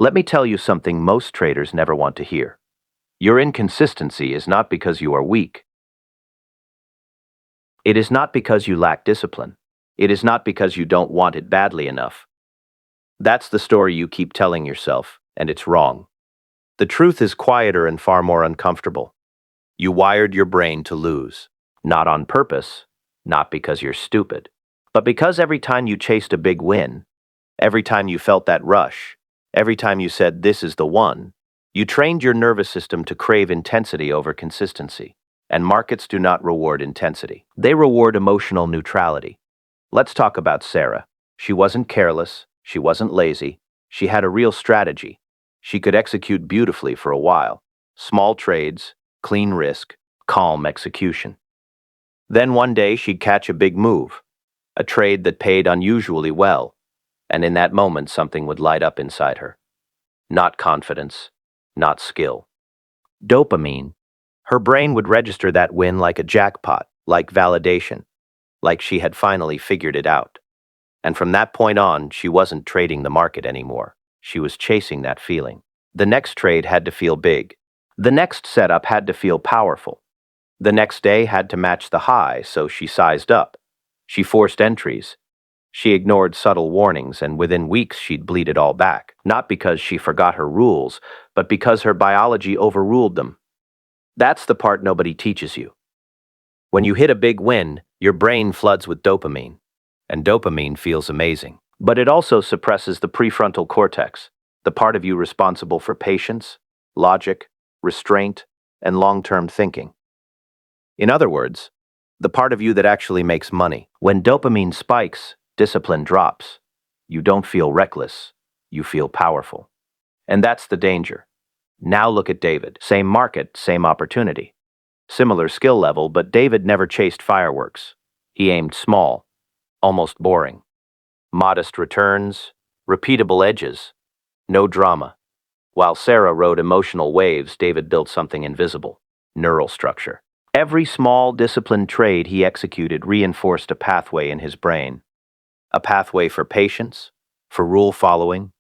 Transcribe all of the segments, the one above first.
Let me tell you something most traders never want to hear. Your inconsistency is not because you are weak. It is not because you lack discipline. It is not because you don't want it badly enough. That's the story you keep telling yourself, and it's wrong. The truth is quieter and far more uncomfortable. You wired your brain to lose. Not on purpose, not because you're stupid, but because every time you chased a big win, every time you felt that rush, every time you said, "This is the one," you trained your nervous system to crave intensity over consistency. And markets do not reward intensity. They reward emotional neutrality. Let's talk about Sarah. She wasn't careless. She wasn't lazy. She had a real strategy. She could execute beautifully for a while. Small trades, clean risk, calm execution. Then one day she'd catch a big move, a trade that paid unusually well, and in that moment something would light up inside her. Not confidence, not skill. Dopamine. Her brain would register that win like a jackpot, like validation, like she had finally figured it out. And from that point on, she wasn't trading the market anymore. She was chasing that feeling. The next trade had to feel big. The next setup had to feel powerful. The next day had to match the high, so she sized up. She forced entries. She ignored subtle warnings, and within weeks she'd bleed it all back. Not because she forgot her rules, but because her biology overruled them. That's the part nobody teaches you. When you hit a big win, your brain floods with dopamine. And dopamine feels amazing. But it also suppresses the prefrontal cortex, the part of you responsible for patience, logic, restraint, and long-term thinking. In other words, the part of you that actually makes money. When dopamine spikes, discipline drops. You don't feel reckless. You feel powerful. And that's the danger. Now look at David. Same market, same opportunity. Similar skill level, but David never chased fireworks. He aimed small, almost boring. Modest returns, repeatable edges, no drama. While Sarah rode emotional waves, David built something invisible, neural structure. Every small, disciplined trade he executed reinforced a pathway in his brain. A pathway for patience, for rule following,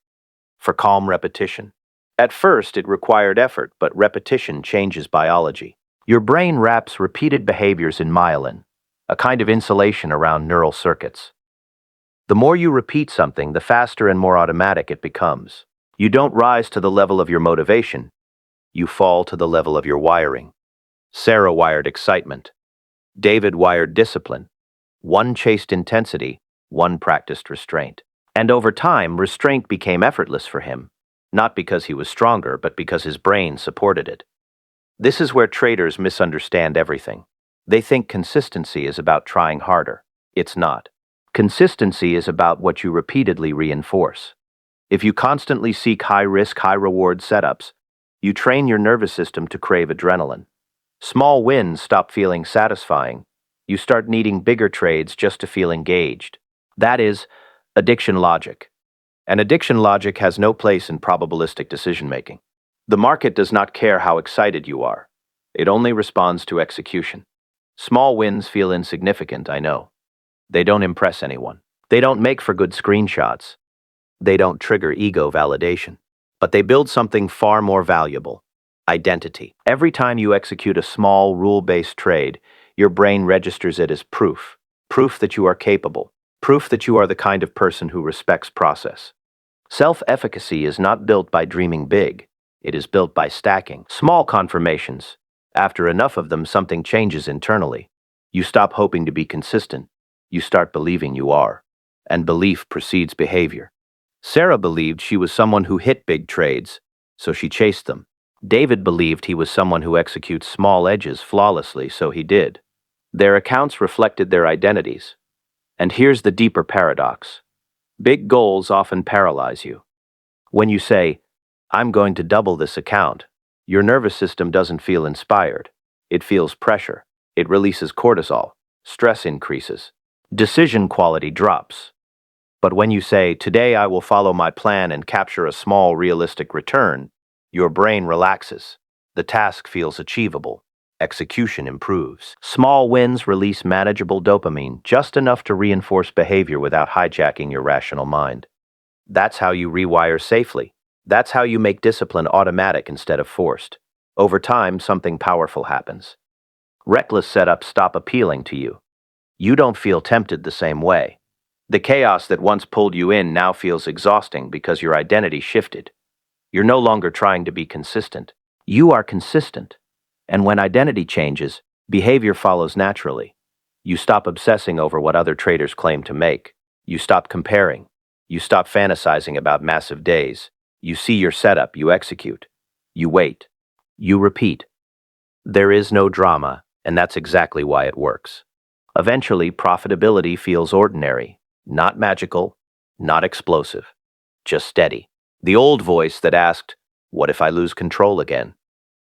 for calm repetition. At first, it required effort, but repetition changes biology. Your brain wraps repeated behaviors in myelin, a kind of insulation around neural circuits. The more you repeat something, the faster and more automatic it becomes. You don't rise to the level of your motivation. You fall to the level of your wiring. Sarah wired excitement. David wired discipline. One chased intensity, one practiced restraint. And over time, restraint became effortless for him, not because he was stronger, but because his brain supported it. This is where traders misunderstand everything. They think consistency is about trying harder. It's not. Consistency is about what you repeatedly reinforce. If you constantly seek high-risk, high-reward setups, you train your nervous system to crave adrenaline. Small wins stop feeling satisfying. You start needing bigger trades just to feel engaged. That is addiction logic. And addiction logic has no place in probabilistic decision-making. The market does not care how excited you are. It only responds to execution. Small wins feel insignificant, I know. They don't impress anyone. They don't make for good screenshots. They don't trigger ego validation. But they build something far more valuable: identity. Every time you execute a small, rule-based trade, your brain registers it as proof. Proof that you are capable. Proof that you are the kind of person who respects process. Self-efficacy is not built by dreaming big. It is built by stacking small confirmations. After enough of them, something changes internally. You stop hoping to be consistent. You start believing you are. And belief precedes behavior. Sarah believed she was someone who hit big trades, so she chased them. David believed he was someone who executes small edges flawlessly, so he did. Their accounts reflected their identities. And here's the deeper paradox. Big goals often paralyze you. When you say, "I'm going to double this account," your nervous system doesn't feel inspired. It feels pressure. It releases cortisol. Stress increases. Decision quality drops. But when you say, "Today I will follow my plan and capture a small, realistic return," your brain relaxes. The task feels achievable. Execution improves. Small wins release manageable dopamine, just enough to reinforce behavior without hijacking your rational mind. That's how you rewire safely. That's how you make discipline automatic instead of forced. Over time, something powerful happens. Reckless setups stop appealing to you. You don't feel tempted the same way. The chaos that once pulled you in now feels exhausting because your identity shifted. You're no longer trying to be consistent. You are consistent. And when identity changes, behavior follows naturally. You stop obsessing over what other traders claim to make. You stop comparing. You stop fantasizing about massive days. You see your setup, you execute. You wait. You repeat. There is no drama, and that's exactly why it works. Eventually, profitability feels ordinary, not magical, not explosive, just steady. The old voice that asked, "What if I lose control again?"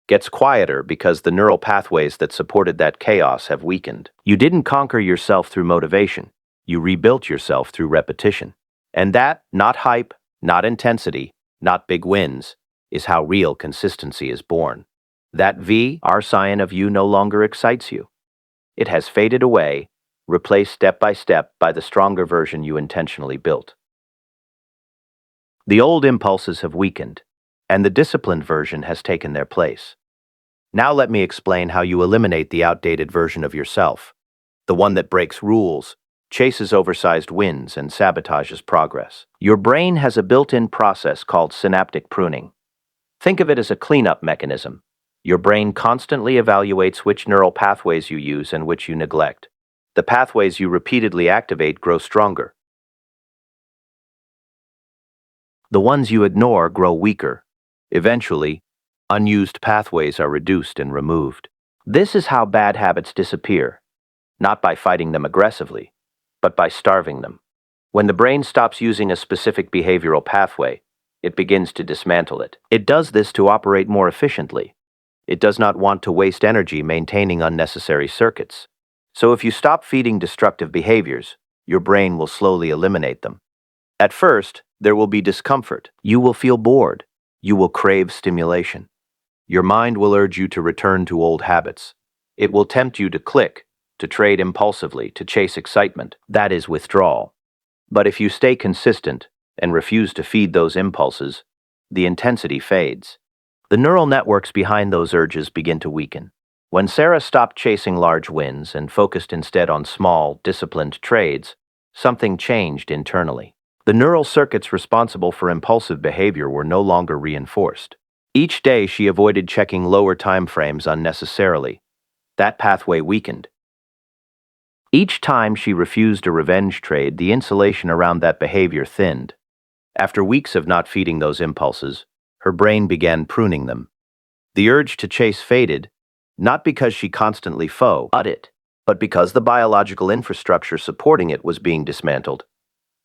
gets quieter because the neural pathways that supported that chaos have weakened. You didn't conquer yourself through motivation. You rebuilt yourself through repetition. And that, not hype, not intensity, not big wins, is how real consistency is born. That VR sign of you no longer excites you. It has faded away, replaced step by the stronger version you intentionally built. The old impulses have weakened, and the disciplined version has taken their place. Now let me explain how you eliminate the outdated version of yourself, the one that breaks rules, chases oversized wins, and sabotages progress. Your brain has a built-in process called synaptic pruning. Think of it as a cleanup mechanism. Your brain constantly evaluates which neural pathways you use and which you neglect. The pathways you repeatedly activate grow stronger. The ones you ignore grow weaker. Eventually, unused pathways are reduced and removed. This is how bad habits disappear, not by fighting them aggressively, but by starving them. When the brain stops using a specific behavioral pathway, it begins to dismantle it. It does this to operate more efficiently. It does not want to waste energy maintaining unnecessary circuits. So if you stop feeding destructive behaviors, your brain will slowly eliminate them. At first, there will be discomfort. You will feel bored. You will crave stimulation. Your mind will urge you to return to old habits. It will tempt you to click, to trade impulsively, to chase excitement. That is withdrawal. But if you stay consistent and refuse to feed those impulses, the intensity fades. The neural networks behind those urges begin to weaken. When Sarah stopped chasing large wins and focused instead on small, disciplined trades, something changed internally. The neural circuits responsible for impulsive behavior were no longer reinforced. Each day she avoided checking lower time frames unnecessarily. That pathway weakened. Each time she refused a revenge trade, the insulation around that behavior thinned. After weeks of not feeding those impulses, her brain began pruning them. The urge to chase faded, not because she constantly fought it, but because the biological infrastructure supporting it was being dismantled.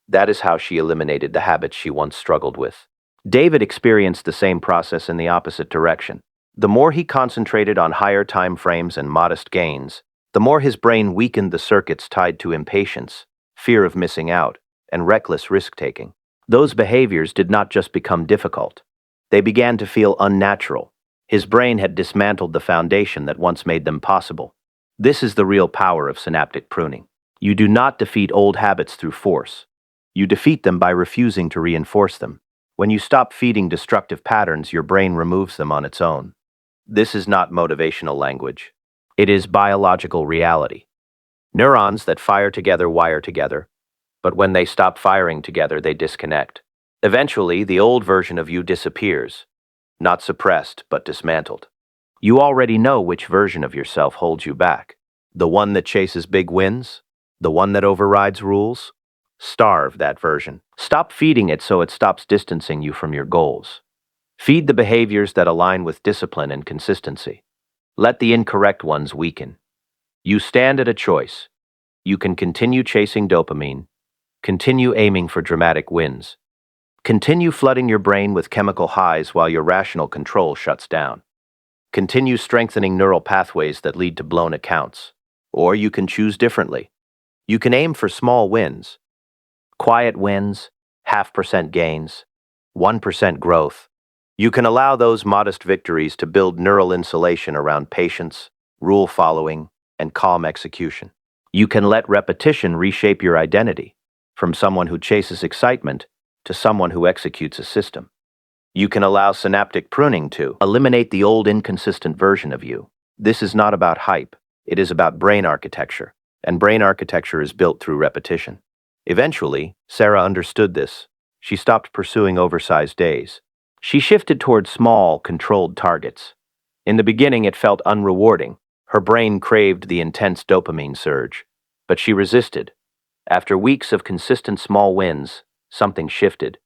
That is how she eliminated the habits she once struggled with. David experienced the same process in the opposite direction. The more he concentrated on higher time frames and modest gains, the more his brain weakened the circuits tied to impatience, fear of missing out, and reckless risk-taking. Those behaviors did not just become difficult. They began to feel unnatural. His brain had dismantled the foundation that once made them possible. This is the real power of synaptic pruning. You do not defeat old habits through force. You defeat them by refusing to reinforce them. When you stop feeding destructive patterns, your brain removes them on its own. This is not motivational language. It is biological reality. Neurons that fire together wire together, but when they stop firing together, they disconnect. Eventually, the old version of you disappears, not suppressed, but dismantled. You already know which version of yourself holds you back. The one that chases big wins? The one that overrides rules? Starve that version. Stop feeding it so it stops distancing you from your goals. Feed the behaviors that align with discipline and consistency. Let the incorrect ones weaken. You stand at a choice. You can continue chasing dopamine, continue aiming for dramatic wins, continue flooding your brain with chemical highs while your rational control shuts down. Continue strengthening neural pathways that lead to blown accounts. Or you can choose differently. You can aim for small wins. Quiet wins, 0.5% gains, 1% growth. You can allow those modest victories to build neural insulation around patience, rule following, and calm execution. You can let repetition reshape your identity, from someone who chases excitement to someone who executes a system. You can allow synaptic pruning to eliminate the old inconsistent version of you. This is not about hype, it is about brain architecture, and brain architecture is built through repetition. Eventually, Sarah understood this. She stopped pursuing oversized days. She shifted toward small, controlled targets. In the beginning, it felt unrewarding. Her brain craved the intense dopamine surge. But she resisted. After weeks of consistent small wins, something shifted.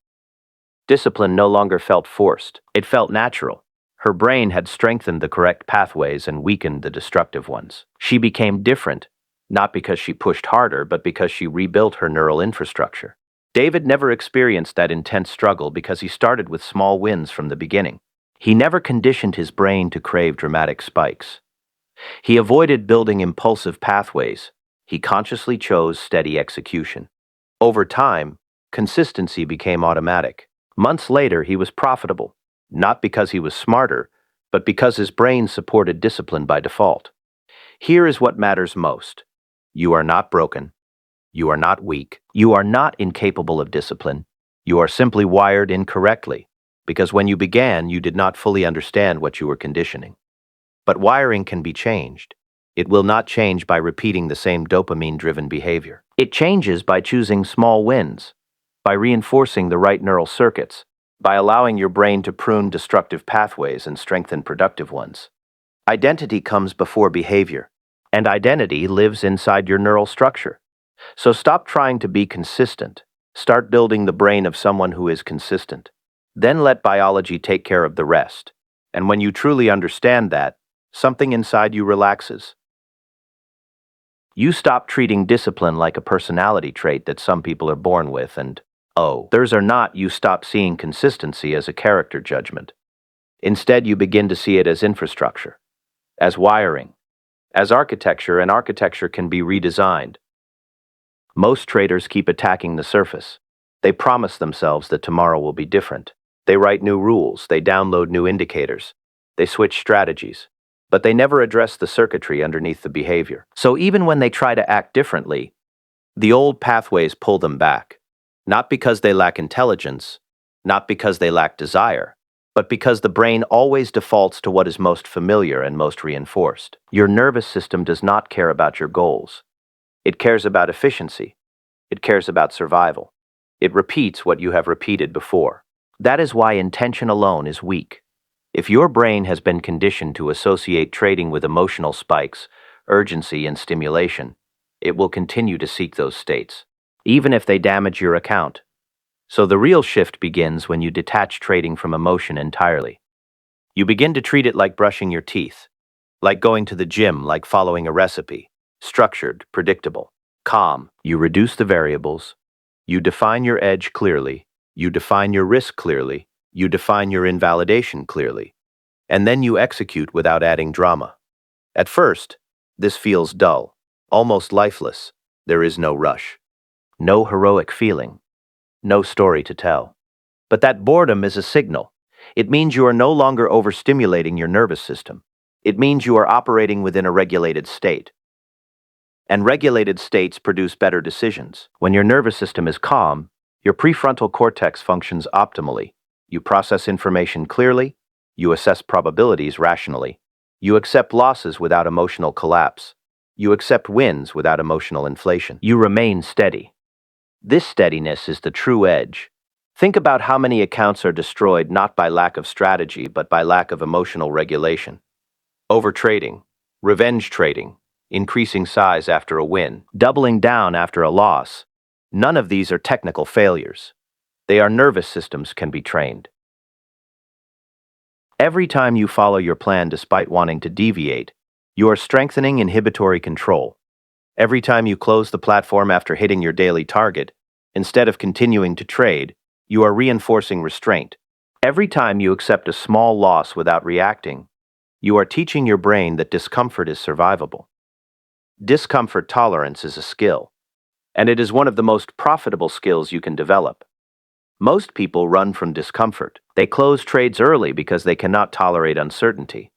Discipline no longer felt forced. It felt natural. Her brain had strengthened the correct pathways and weakened the destructive ones. She became different, not because she pushed harder, but because she rebuilt her neural infrastructure. David never experienced that intense struggle because he started with small wins from the beginning. He never conditioned his brain to crave dramatic spikes. He avoided building impulsive pathways. He consciously chose steady execution. Over time, consistency became automatic. Months later, he was profitable, not because he was smarter, but because his brain supported discipline by default. Here is what matters most. You are not broken. You are not weak. You are not incapable of discipline. You are simply wired incorrectly, because when you began, you did not fully understand what you were conditioning. But wiring can be changed. It will not change by repeating the same dopamine-driven behavior. It changes by choosing small wins, by reinforcing the right neural circuits, by allowing your brain to prune destructive pathways and strengthen productive ones. Identity comes before behavior, and identity lives inside your neural structure. So stop trying to be consistent. Start building the brain of someone who is consistent. Then let biology take care of the rest. And when you truly understand that, something inside you relaxes. You stop treating discipline like a personality trait that some people are born with and, oh, theirs are not. You stop seeing consistency as a character judgment. Instead, you begin to see it as infrastructure, as wiring, as architecture, and architecture can be redesigned. Most traders keep attacking the surface. They promise themselves that tomorrow will be different. They write new rules, they download new indicators, they switch strategies, but they never address the circuitry underneath the behavior. So even when they try to act differently, the old pathways pull them back, not because they lack intelligence, not because they lack desire, but because the brain always defaults to what is most familiar and most reinforced. Your nervous system does not care about your goals. It cares about efficiency. It cares about survival. It repeats what you have repeated before. That is why intention alone is weak. If your brain has been conditioned to associate trading with emotional spikes, urgency, and stimulation, it will continue to seek those states, even if they damage your account. So the real shift begins when you detach trading from emotion entirely. You begin to treat it like brushing your teeth, like going to the gym, like following a recipe. Structured, predictable, calm. You reduce the variables. You define your edge clearly. You define your risk clearly. You define your invalidation clearly. And then you execute without adding drama. At first, this feels dull, almost lifeless. There is no rush, no heroic feeling, no story to tell. But that boredom is a signal. It means you are no longer overstimulating your nervous system. It means you are operating within a regulated state. And regulated states produce better decisions. When your nervous system is calm, your prefrontal cortex functions optimally. You process information clearly, you assess probabilities rationally, you accept losses without emotional collapse, you accept wins without emotional inflation. You remain steady. This steadiness is the true edge. Think about how many accounts are destroyed not by lack of strategy, but by lack of emotional regulation. Overtrading, revenge trading, increasing size after a win, doubling down after a loss. None of these are technical failures. They are nervous systems can be trained. Every time you follow your plan despite wanting to deviate, you are strengthening inhibitory control. Every time you close the platform after hitting your daily target, instead of continuing to trade, you are reinforcing restraint. Every time you accept a small loss without reacting, you are teaching your brain that discomfort is survivable. Discomfort tolerance is a skill, and it is one of the most profitable skills you can develop. Most people run from discomfort. They close trades early because they cannot tolerate uncertainty.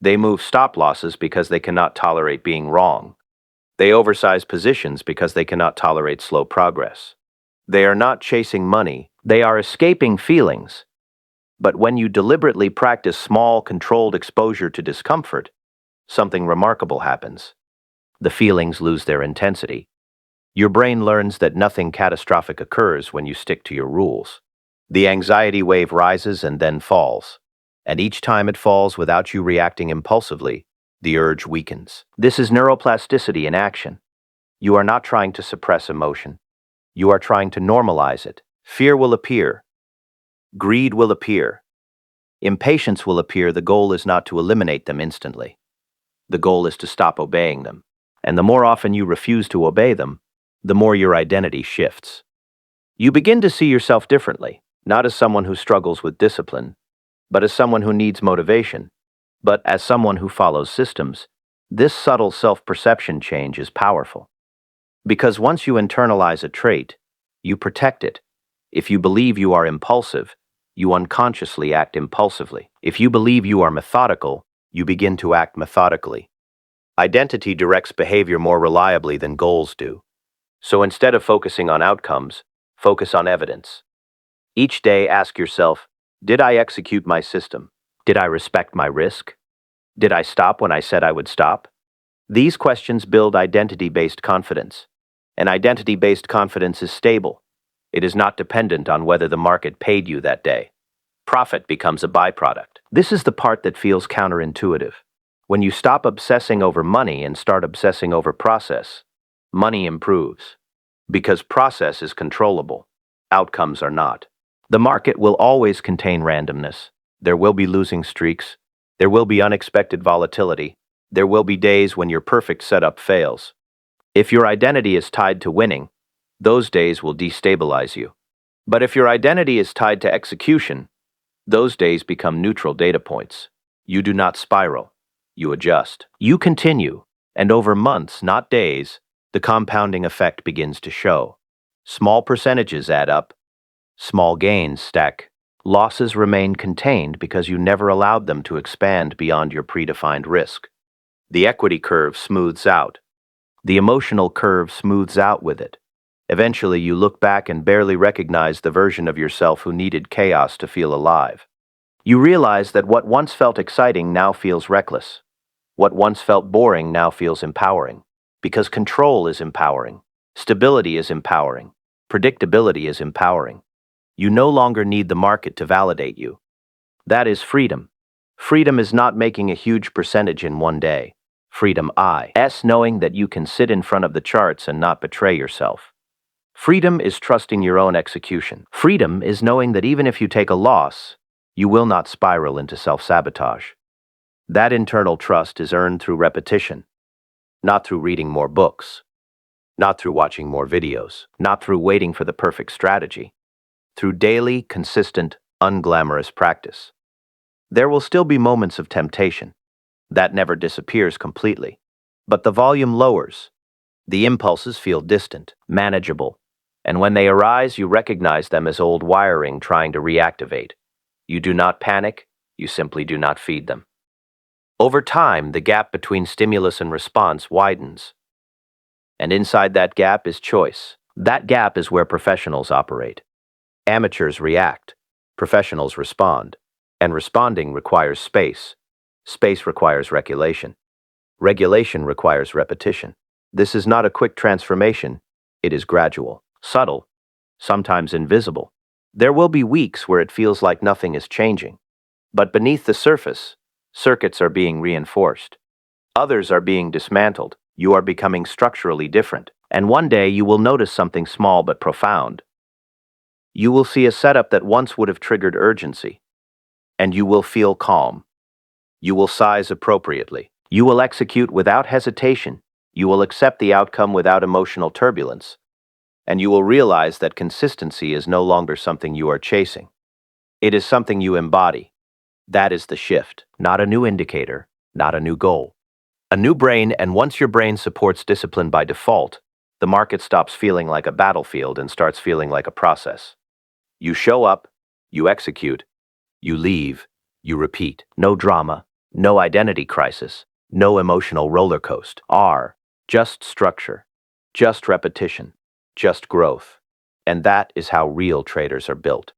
They move stop losses because they cannot tolerate being wrong. They oversize positions because they cannot tolerate slow progress. They are not chasing money, they are escaping feelings. But when you deliberately practice small, controlled exposure to discomfort, something remarkable happens. The feelings lose their intensity. Your brain learns that nothing catastrophic occurs when you stick to your rules. The anxiety wave rises and then falls. And each time it falls without you reacting impulsively, the urge weakens. This is neuroplasticity in action. You are not trying to suppress emotion. You are trying to normalize it. Fear will appear. Greed will appear. Impatience will appear. The goal is not to eliminate them instantly. The goal is to stop obeying them. And the more often you refuse to obey them, the more your identity shifts. You begin to see yourself differently, not as someone who struggles with discipline, but as someone who needs motivation, but as someone who follows systems. This subtle self-perception change is powerful. Because once you internalize a trait, you protect it. If you believe you are impulsive, you unconsciously act impulsively. If you believe you are methodical, you begin to act methodically. Identity directs behavior more reliably than goals do. So instead of focusing on outcomes, focus on evidence. Each day ask yourself, did I execute my system? Did I respect my risk? Did I stop when I said I would stop? These questions build identity-based confidence. And identity-based confidence is stable. It is not dependent on whether the market paid you that day. Profit becomes a byproduct. This is the part that feels counterintuitive. When you stop obsessing over money and start obsessing over process, money improves. Because process is controllable, outcomes are not. The market will always contain randomness. There will be losing streaks. There will be unexpected volatility. There will be days when your perfect setup fails. If your identity is tied to winning, those days will destabilize you. But if your identity is tied to execution, those days become neutral data points. You do not spiral. You adjust. You continue. And over months, not days, the compounding effect begins to show. Small percentages add up. Small gains stack. Losses remain contained because you never allowed them to expand beyond your predefined risk. The equity curve smooths out. The emotional curve smooths out with it. Eventually, you look back and barely recognize the version of yourself who needed chaos to feel alive. You realize that what once felt exciting now feels reckless. What once felt boring now feels empowering. Because control is empowering. Stability is empowering. Predictability is empowering. You no longer need the market to validate you. That is freedom. Freedom is not making a huge percentage in one day. Freedom is knowing that you can sit in front of the charts and not betray yourself. Freedom is trusting your own execution. Freedom is knowing that even if you take a loss, you will not spiral into self-sabotage. That internal trust is earned through repetition, not through reading more books, not through watching more videos, not through waiting for the perfect strategy, through daily, consistent, unglamorous practice. There will still be moments of temptation. That never disappears completely. But the volume lowers. The impulses feel distant, manageable. And when they arise, you recognize them as old wiring trying to reactivate. You do not panic, you simply do not feed them. Over time, the gap between stimulus and response widens. And inside that gap is choice. That gap is where professionals operate. Amateurs react. Professionals respond. And responding requires space. Space requires regulation. Regulation requires repetition. This is not a quick transformation. It is gradual, subtle, sometimes invisible. There will be weeks where it feels like nothing is changing. But beneath the surface, circuits are being reinforced. Others are being dismantled. You are becoming structurally different. And one day you will notice something small but profound. You will see a setup that once would have triggered urgency. And you will feel calm. You will size appropriately. You will execute without hesitation. You will accept the outcome without emotional turbulence. And you will realize that consistency is no longer something you are chasing. It is something you embody. That is the shift, not a new indicator, not a new goal. A new brain, and once your brain supports discipline by default, the market stops feeling like a battlefield and starts feeling like a process. You show up, you execute, you leave, you repeat. No drama, no identity crisis, no emotional roller coaster. Just structure, just repetition, just growth. And that is how real traders are built.